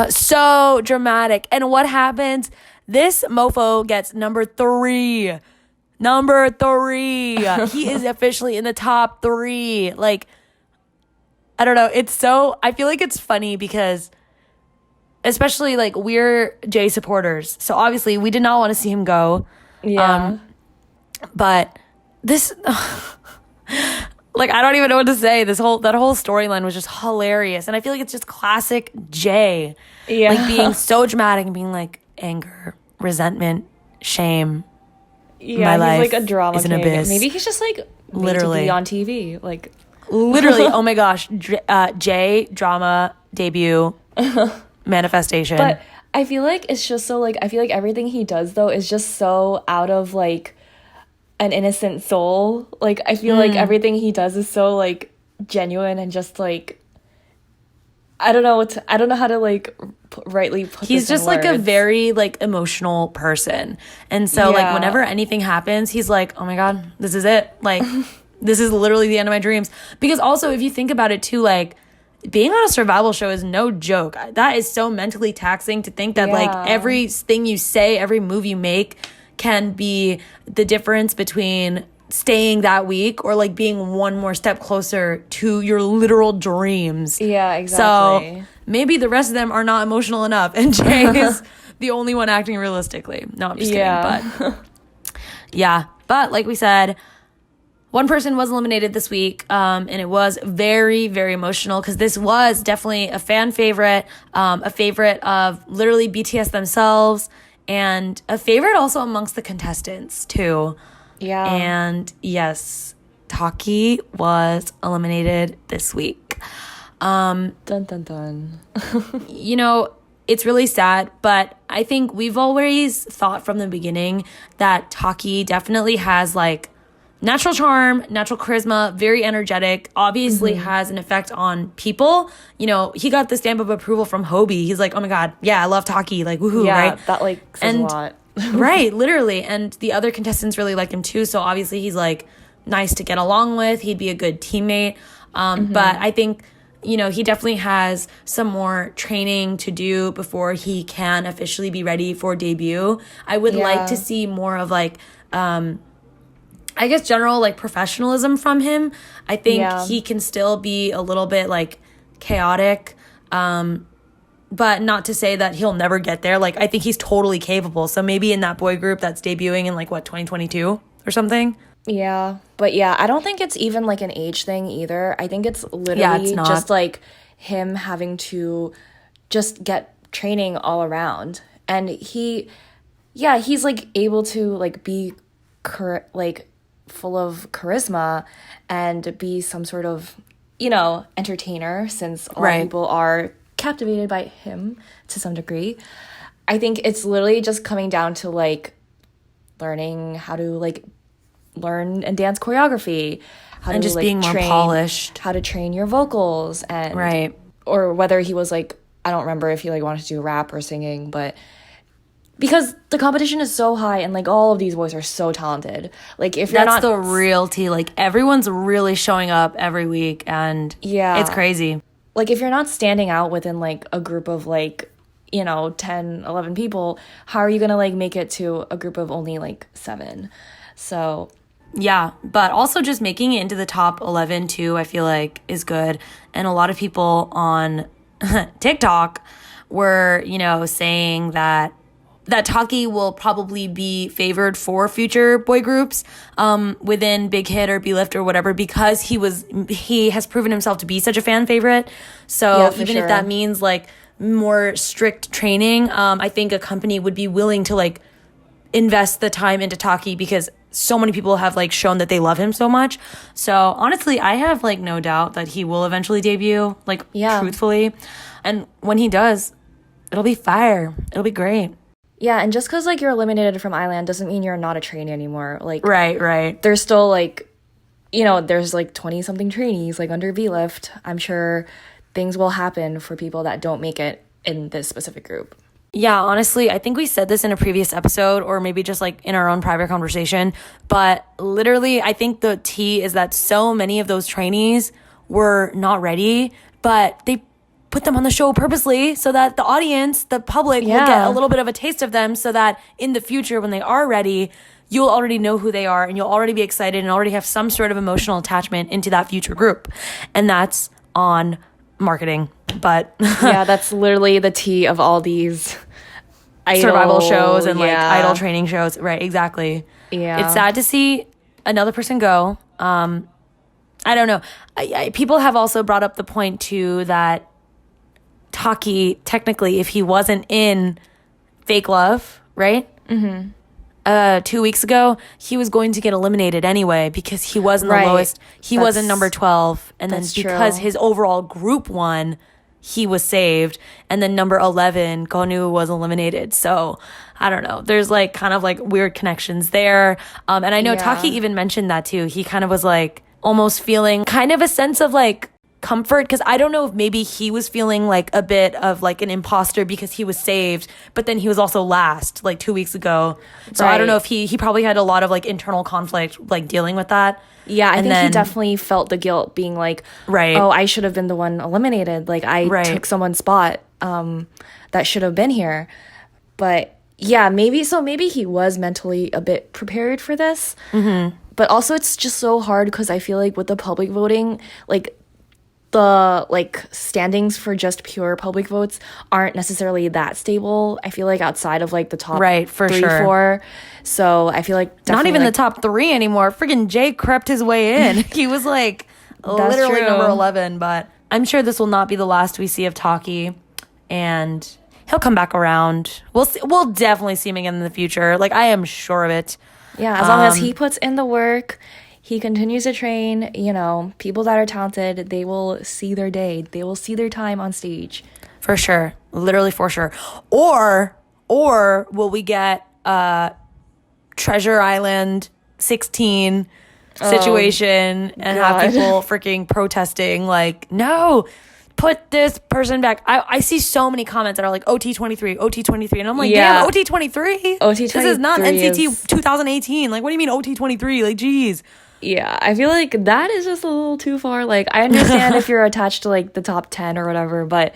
So dramatic. And what happens? This mofo gets number 3. He is officially in the top 3. Like, I don't know. I feel like it's funny because especially like we're Jay supporters. So obviously we did not want to see him go. Yeah. But this, like, I don't even know what to say. That whole storyline was just hilarious. And I feel like it's just classic Jay. Yeah. Like being so dramatic and being like anger, resentment, shame. Yeah, he's like a drama king. Abyss. Maybe he's just like literally to be on TV. Like literally, oh my gosh, Jay drama debut manifestation. But I feel like it's just so like, I feel like everything he does though is just so out of like an innocent soul. Like I feel like everything he does is so like genuine and just like I don't know how to like rightly put he's this just in like words. a very like emotional person, and so like whenever anything happens he's like, oh my god, this is it, like this is literally the end of my dreams. Because also if you think about it too, like being on a survival show is no joke. That is so mentally taxing to think that like everything you say, every move you make can be the difference between staying that week or like being one more step closer to your literal dreams. Yeah, exactly. So maybe the rest of them are not emotional enough and Jay is the only one acting realistically. No, I'm just kidding. But yeah, but like we said, one person was eliminated this week, and it was very, very emotional because this was definitely a fan favorite, a favorite of literally BTS themselves, and a favorite also amongst the contestants too. Yeah. And yes, Taki was eliminated this week. Dun dun dun. It's really sad, but I think we've always thought from the beginning that Taki definitely has like natural charm, natural charisma, very energetic, obviously has an effect on people. He got the stamp of approval from Hobie. He's like, oh my god, yeah, I love Taki, like woohoo, right? Yeah, that like says a lot. Right, literally. And the other contestants really like him too, so obviously he's like nice to get along with. He'd be a good teammate. But I think, he definitely has some more training to do before he can officially be ready for debut. I would like to see more of like I guess general like professionalism from him. I think he can still be a little bit like chaotic, but not to say that he'll never get there. Like I think he's totally capable. So maybe in that boy group that's debuting in like 2022 or something. Yeah, but I don't think it's even like an age thing either. I think it's literally just like him having to just get training all around, and he's like able to like be full of charisma and be some sort of entertainer, since a lot of people are captivated by him to some degree. I think it's literally just coming down to like learning how to like learn and dance choreography, how and to just like being more polished, how to train your vocals, and or whether he was like, I don't remember if he like wanted to do rap or singing, but because the competition is so high and like all of these boys are so talented, like if you're that's the realty, like everyone's really showing up every week, and it's crazy. Like if you're not standing out within like a group of like 10, 11 people, how are you gonna like make it to a group of only like 7? So yeah, but also just making it into the top 11 too, I feel like is good. And a lot of people on TikTok were saying that that Taki will probably be favored for future boy groups within Big Hit or B-Lift or whatever, because he has proven himself to be such a fan favorite. So even if that means like more strict training, I think a company would be willing to like invest the time into Taki, because so many people have like shown that they love him so much. So honestly, I have like no doubt that he will eventually debut, like truthfully. And when he does, it'll be fire. It'll be great. Yeah, and just because, like, you're eliminated from Island doesn't mean you're not a trainee anymore. Like, right. There's still, like, you know, there's, like, 20-something trainees, like, under V-Lift. I'm sure things will happen for people that don't make it in this specific group. Yeah, honestly, I think we said this in a previous episode, or maybe just, like, in our own private conversation. But literally, I think the tea is that so many of those trainees were not ready, but they put them on the show purposely so that the audience, the public, will get a little bit of a taste of them, so that in the future, when they are ready, you'll already know who they are and you'll already be excited and already have some sort of emotional attachment into that future group. And that's on marketing. But yeah, that's literally the tea of all these survival shows and like idol training shows. Right, exactly. Yeah. It's sad to see another person go. I don't know. People have also brought up the point too that Taki, technically, if he wasn't in Fake Love, right? 2 weeks ago, he was going to get eliminated anyway, because he was in the lowest. He was in number 12. And then because his overall group won, he was saved. And then number 11, Gonu, was eliminated. So I don't know. There's like kind of like weird connections there. And I know Taki even mentioned that too. He kind of was like almost feeling kind of a sense of like comfort, because I don't know if maybe he was feeling like a bit of like an imposter because he was saved, but then he was also last like 2 weeks ago. So I don't know if he probably had a lot of like internal conflict like dealing with that. Yeah, I think he definitely felt the guilt, being like, oh, I should have been the one eliminated. Like, I took someone's spot that should have been here. But yeah, maybe he was mentally a bit prepared for this. But also it's just so hard, because I feel like with the public voting, like, the like standings for just pure public votes aren't necessarily that stable. I feel like outside of like the top 4. So I feel like not even the top 3 anymore. Friggin' Jay crept his way in. He was like literally number 11. But I'm sure this will not be the last we see of Taki, and he'll come back around. We'll definitely see him again in the future. Like, I am sure of it. Yeah, as long as he puts in the work, he continues to train, you know, people that are talented, they will see their day. They will see their time on stage. For sure. Literally for sure. Or will we get Treasure Island 16 situation and have people freaking protesting like, no, put this person back. I see so many comments that are like OT23, and I'm like, damn, OT23? OT23 this is not NCT 2018. Like, what do you mean OT23? Like, geez. Yeah, I feel like that is just a little too far. Like, I understand if you're attached to, like, the top 10 or whatever, but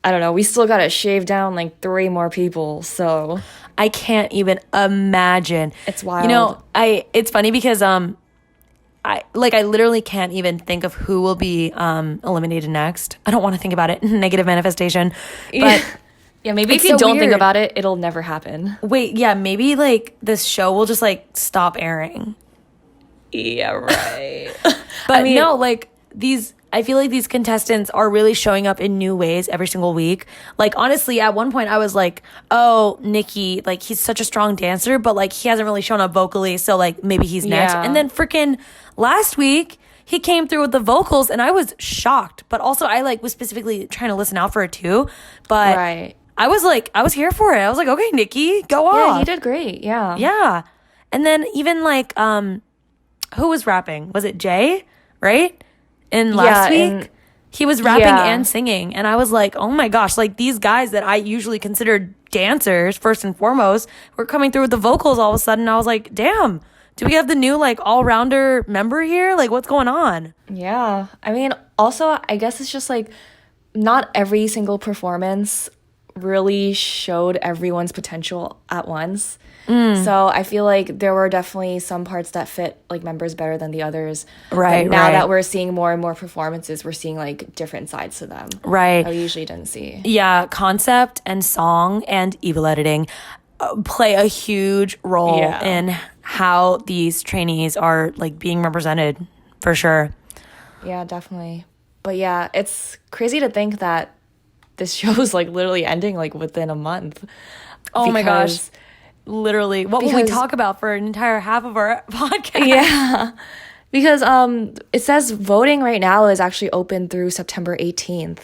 I don't know. We still gotta shave down, like, 3 more people, so. I can't even imagine. It's wild. You know, it's funny because, I literally can't even think of who will be eliminated next. I don't want to think about it. Negative manifestation. But yeah, maybe if you don't think about it, it'll never happen. Wait, yeah, maybe, like, this show will just, like, stop airing. Yeah, right. But I mean, no, like, I feel like these contestants are really showing up in new ways every single week. Like, honestly, at one point I was like, oh, Nikki, like, he's such a strong dancer, but like, he hasn't really shown up vocally, so like, maybe he's next. And then freaking last week, he came through with the vocals, and I was shocked. But also, I like was specifically trying to listen out for it too. But I was here for it. I was like, okay, Nikki, go on. Yeah, he did great. Yeah. Yeah. And then even like, who was rapping? Was it Jay? Right? And last week, he was rapping and singing. And I was like, oh my gosh, like, these guys that I usually considered dancers, first and foremost, were coming through with the vocals all of a sudden. I was like, damn, do we have the new, like, all-rounder member here? Like, what's going on? Yeah. I mean, also, I guess it's just, like, not every single performance really showed everyone's potential at once. So I feel like there were definitely some parts that fit like members better than the others. Right. But now that we're seeing more and more performances, we're seeing like different sides to them. Right. I usually didn't see. Yeah, concept and song and evil editing play a huge role in how these trainees are like being represented, for sure. Yeah, definitely. But yeah, it's crazy to think that this show is like literally ending like within a month. Oh my gosh. Literally. What will we talk about for an entire half of our podcast? Yeah. Because it says voting right now is actually open through September 18th,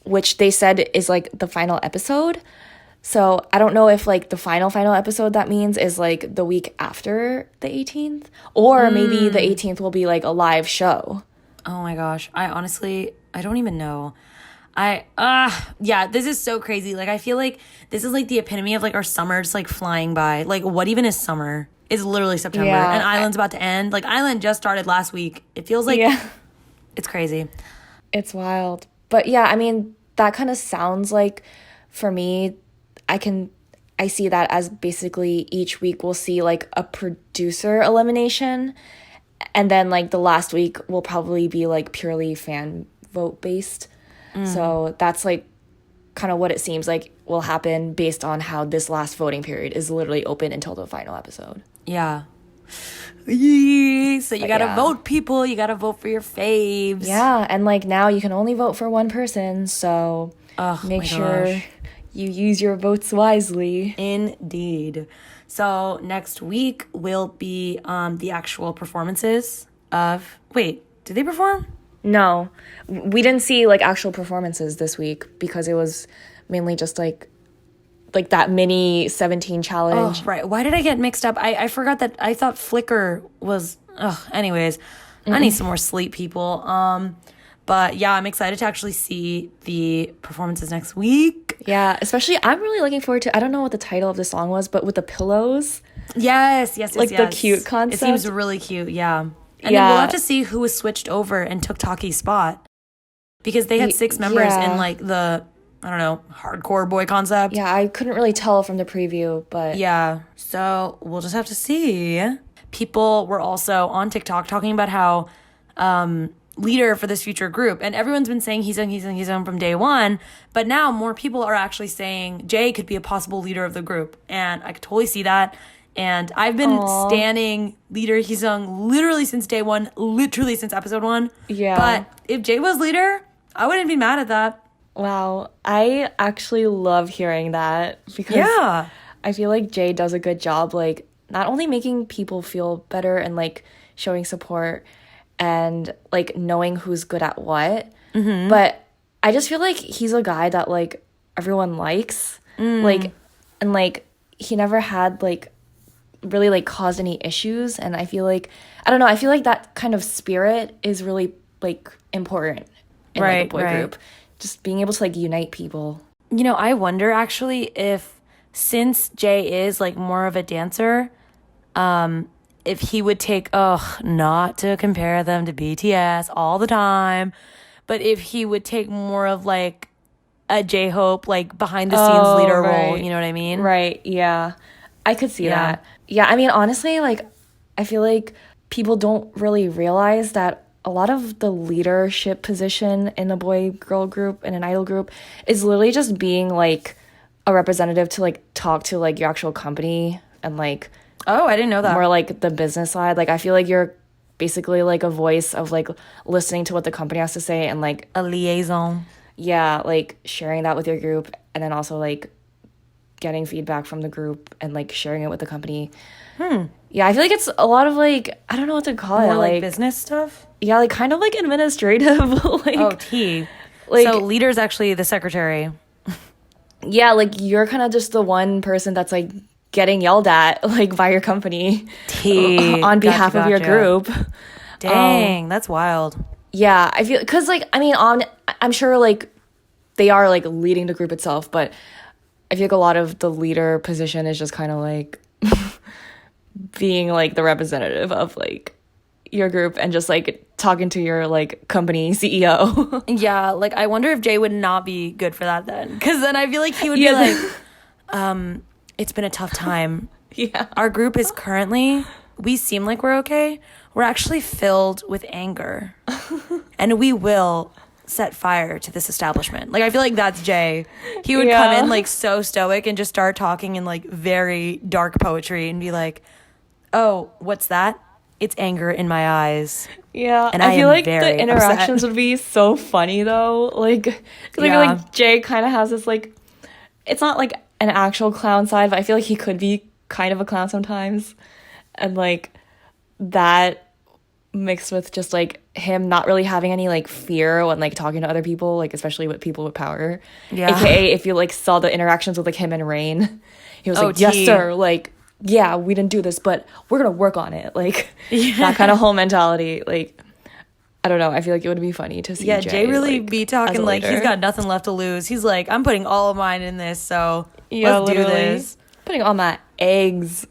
which they said is like the final episode. So I don't know if like the final episode that means is like the week after the 18th, or maybe the 18th will be like a live show. Oh my gosh. I don't even know. Yeah, this is so crazy. Like, I feel like this is like the epitome of like our summer just like flying by. Like, what even is summer? It's literally September, and Island's about to end. Like, Island just started last week. It feels like it's crazy. It's wild. But yeah, I mean, that kind of sounds like, for me, I see that as basically each week we'll see like a producer elimination, and then like the last week will probably be like purely fan vote based. So that's like kind of what it seems like will happen based on how this last voting period is literally open until the final episode. Yeah. So you gotta vote, people. You gotta vote for your faves. Yeah, and like now you can only vote for one person, so make sure you use your votes wisely. Indeed. So next week will be the actual performances of... Wait, did they perform? No, we didn't see like actual performances this week because it was mainly just like that mini 17 challenge. Oh, right. Why did I get mixed up? I forgot that I thought Flickr was... anyways, I need some more sleep, people. But yeah, I'm excited to actually see the performances next week. Yeah, especially I'm really looking forward to, I don't know what the title of the song was, but with the pillows. Yes. Like the cute concept. It seems really cute, yeah. And then we'll have to see who was switched over and took Taki's spot. Because they had 6 members in like the, I don't know, hardcore boy concept. Yeah, I couldn't really tell from the preview, but... Yeah, so we'll just have to see. People were also on TikTok talking about how leader for this future group, and everyone's been saying he's on from day one, but now more people are actually saying Jay could be a possible leader of the group, and I could totally see that. And I've been standing leader Heesung literally since day one, literally since episode 1. Yeah. But if Jay was leader, I wouldn't be mad at that. Wow. I actually love hearing that because I feel like Jay does a good job, like, not only making people feel better and, like, showing support and, like, knowing who's good at what, but I just feel like he's a guy that, like, everyone likes. Like, and, like, he never had, like, really like caused any issues, and I feel like I feel like that kind of spirit is really like important in like a boy group, just being able to like unite people. You know, I wonder actually if, since Jay is like more of a dancer, if he would take, not to compare them to BTS all the time, but if he would take more of like a J-Hope like behind the scenes leader role, you know what I mean? Right, yeah. I could see that. Yeah, I mean, honestly, like, I feel like people don't really realize that a lot of the leadership position in a boy-girl group, in an idol group, is literally just being, like, a representative to, like, talk to, like, your actual company and, like... Oh, I didn't know that. More, like, the business side. Like, I feel like you're basically, like, a voice of, like, listening to what the company has to say and, like... A liaison. Yeah, like, sharing that with your group, and then also, like... getting feedback from the group and like sharing it with the company. Yeah, I feel like it's a lot of like, I don't know what to call it. More like business stuff? Yeah, like kind of like administrative. Like, Like, so leader's actually the secretary. Yeah, like you're kind of just the one person that's like getting yelled at like by your company on behalf of your group. Dang, that's wild. Yeah, I feel, because like, I mean, I'm sure like they are like leading the group itself, but I feel like a lot of the leader position is just kind of like being like the representative of like your group and just like talking to your like company CEO. Yeah, like I wonder if Jay would not be good for that then, because then I feel like he would be like, it's been a tough time. Yeah, our group is currently, we seem like we're okay, we're actually filled with anger, and we will set fire to this establishment. Like I feel like that's Jay. He would come in like so stoic and just start talking in like very dark poetry and be like, oh, what's that? It's anger in my eyes. Yeah, and I feel like the interactions would be so funny though. Like, because I feel like Jay kind of has this like, it's not like an actual clown side, but I feel like he could be kind of a clown sometimes. And like that mixed with just like him not really having any like fear when like talking to other people, like especially with people with power. Yeah. AKA if you like saw the interactions with like him and Rain, he was like, yes sir, like, yeah, we didn't do this, but we're gonna work on it. Like that kind of whole mentality. Like, I don't know. I feel like it would be funny to see. Yeah, Jay really like, be talking like he's got nothing left to lose. He's like, I'm putting all of mine in this, so let's do this. Putting all my eggs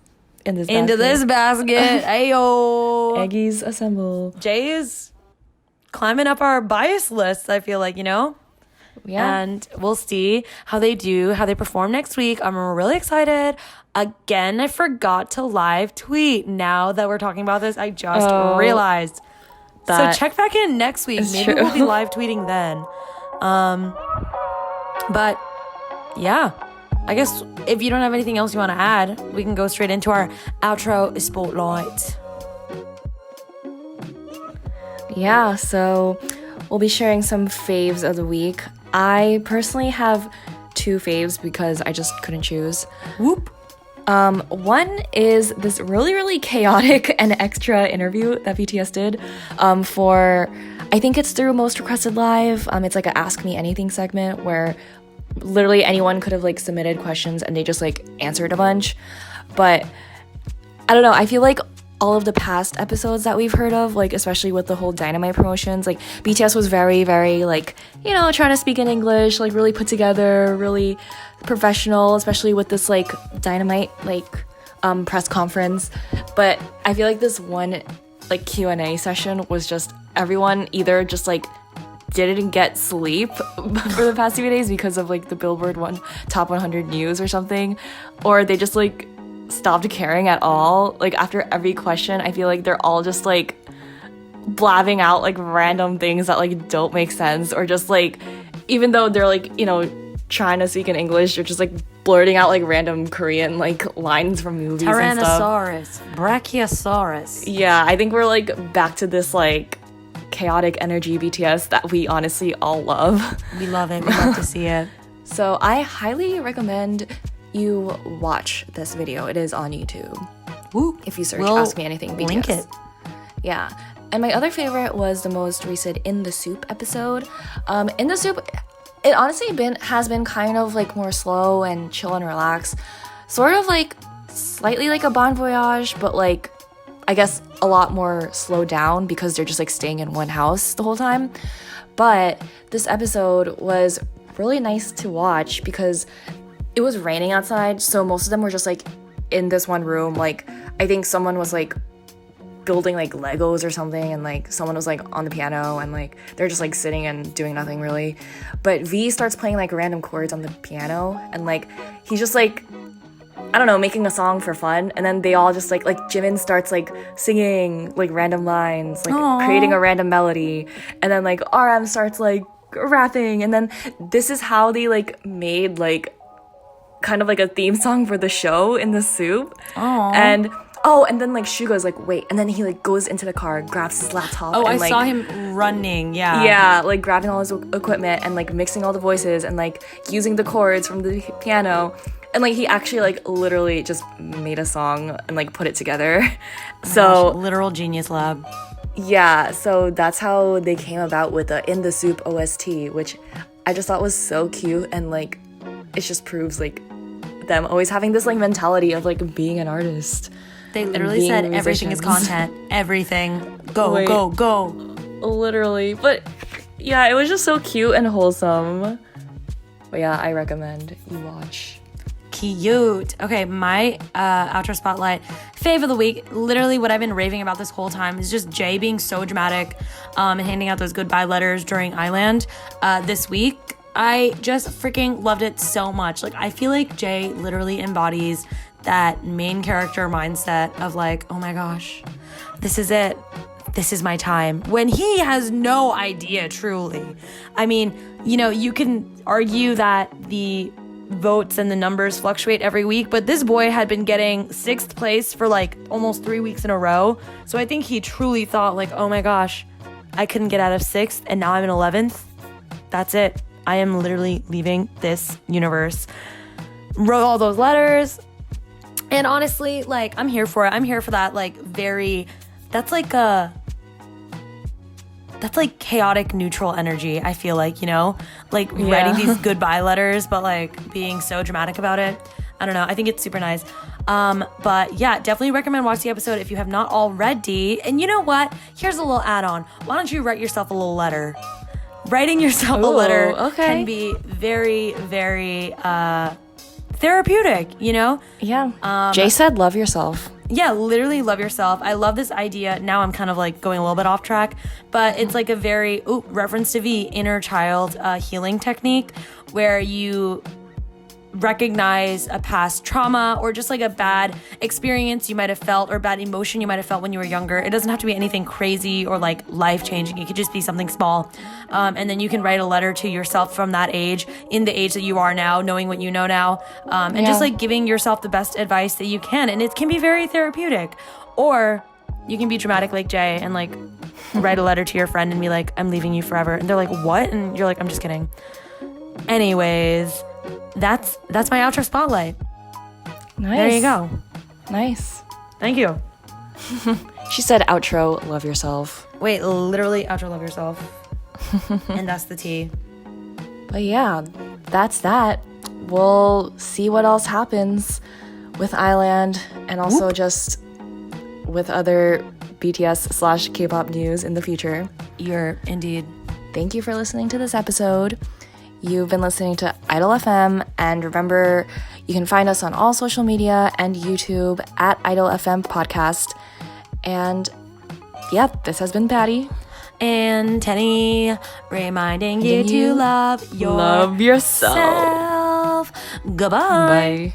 into this basket. Ayo. Eggies assemble. Jay is climbing up our bias list, I feel like, you know? Yeah. And we'll see how they perform next week. I'm really excited. Again, I forgot to live tweet. Now that we're talking about this, I just realized. So check back in next week. Maybe we'll be live tweeting then. But yeah, I guess if you don't have anything else you want to add, we can go straight into our outro spotlight. Yeah, so we'll be sharing some faves of the week. I personally have 2 faves because I just couldn't choose. Whoop. One is this really, really chaotic and extra interview that BTS did for, I think it's through Most Requested Live. It's like a Ask Me Anything segment where literally anyone could have like submitted questions and they just like answered a bunch. But I don't know, I feel like all of the past episodes that we've heard of, like especially with the whole Dynamite promotions, like BTS was very, very like, you know, trying to speak in English, like really put together, really professional, especially with this like Dynamite like press conference. But I feel like this one like Q&A session was just everyone either just like didn't get sleep for the past few days because of like the Billboard Top 100 news or something, or they just like stopped caring at all. Like after every question, I feel like they're all just like blabbing out like random things that like don't make sense, or just like even though they're like, you know, trying to speak in English, you're just like blurting out like random Korean like lines from movies and stuff. Tyrannosaurus, Brachiosaurus. Yeah, I think we're like back to this like chaotic energy BTS that we honestly all love. We love it. We love to see it. So I highly recommend you watch this video. It is on YouTube. Woo. If you search Ask Me Anything BTS. Link it. Yeah. And my other favorite was the most recent In the Soop episode. In the Soop, it honestly has been kind of like more slow and chill and relax. Sort of like slightly like a Bon Voyage, but like I guess a lot more slowed down because they're just like staying in one house the whole time. But this episode was really nice to watch because it was raining outside, so most of them were just like in this one room. Like I think someone was like building like Legos or something, and like someone was like on the piano, and like they're just like sitting and doing nothing really. But V starts playing like random chords on the piano, and like he's just like, I don't know, making a song for fun. And then they all just like Jimin starts like singing like random lines, like creating a random melody, and then like RM starts like rapping, and then this is how they like made like kind of like a theme song for the show in the Soop. And then like Suga's like, wait, and then he like goes into the car, grabs his laptop. And, I like, saw him running. Yeah, like grabbing all his equipment and like mixing all the voices and like using the chords from the piano. And like he actually like literally just made a song and like put it together. Gosh, literal genius lab. Yeah, so that's how they came about with the In the Soop OST, which I just thought was so cute, and like it just proves like them always having this like mentality of like being an artist. They literally said musicians. Everything is content. Everything. Go. Literally. But yeah, it was just so cute and wholesome. But yeah, I recommend you watch. cute. Okay, my outro spotlight fave of the week, literally what I've been raving about this whole time is just Jay being so dramatic and handing out those goodbye letters during Island this week. I just freaking loved it so much. Like, I feel like Jay literally embodies that main character mindset of like, oh my gosh, this is it. This is my time. When he has no idea, truly. I mean, you know, you can argue that the votes and the numbers fluctuate every week, but this boy had been getting 6th place for like almost 3 weeks in a row. So I think he truly thought like, oh my gosh, I couldn't get out of 6th and now I'm in 11th. That's it. I am literally leaving this universe. Wrote all those letters. And honestly, like, I'm here for it. I'm here for that, like, that's like chaotic neutral energy, I feel like, you know? Like, writing these goodbye letters, but, like, being so dramatic about it. I don't know. I think it's super nice. But, yeah, definitely recommend watching the episode if you have not already. And you know what? Here's a little add-on. Why don't you write yourself a little letter? Writing yourself a letter can be very, very therapeutic, you know? Yeah. Jay said love yourself. Yeah, literally love yourself. I love this idea. Now I'm kind of like going a little bit off track, but it's like a very, reference to the inner child healing technique where you recognize a past trauma or just like a bad experience you might have felt or bad emotion you might have felt when you were younger. It doesn't have to be anything crazy or like life-changing. It could just be something small. And then you can write a letter to yourself from that age, in the age that you are now, knowing what you know now, and just like giving yourself the best advice that you can. And it can be very therapeutic. Or you can be dramatic like Jay and like write a letter to your friend and be like, I'm leaving you forever. And they're like, what? And you're like, I'm just kidding. Anyways, that's my outro spotlight. Nice. There you go. Nice. Thank you. She said outro, love yourself. Wait, literally outro, love yourself. And that's the tea. But yeah, that's that. We'll see what else happens with Island and also just with other BTS / K-pop news in the future. You're indeed. Thank you for listening to this episode. You've been listening to Idol FM, and remember, you can find us on all social media and YouTube at Idol FM Podcast. And yeah, this has been Patty. And Tenny, reminding you to love yourself. Love yourself. Goodbye. Bye.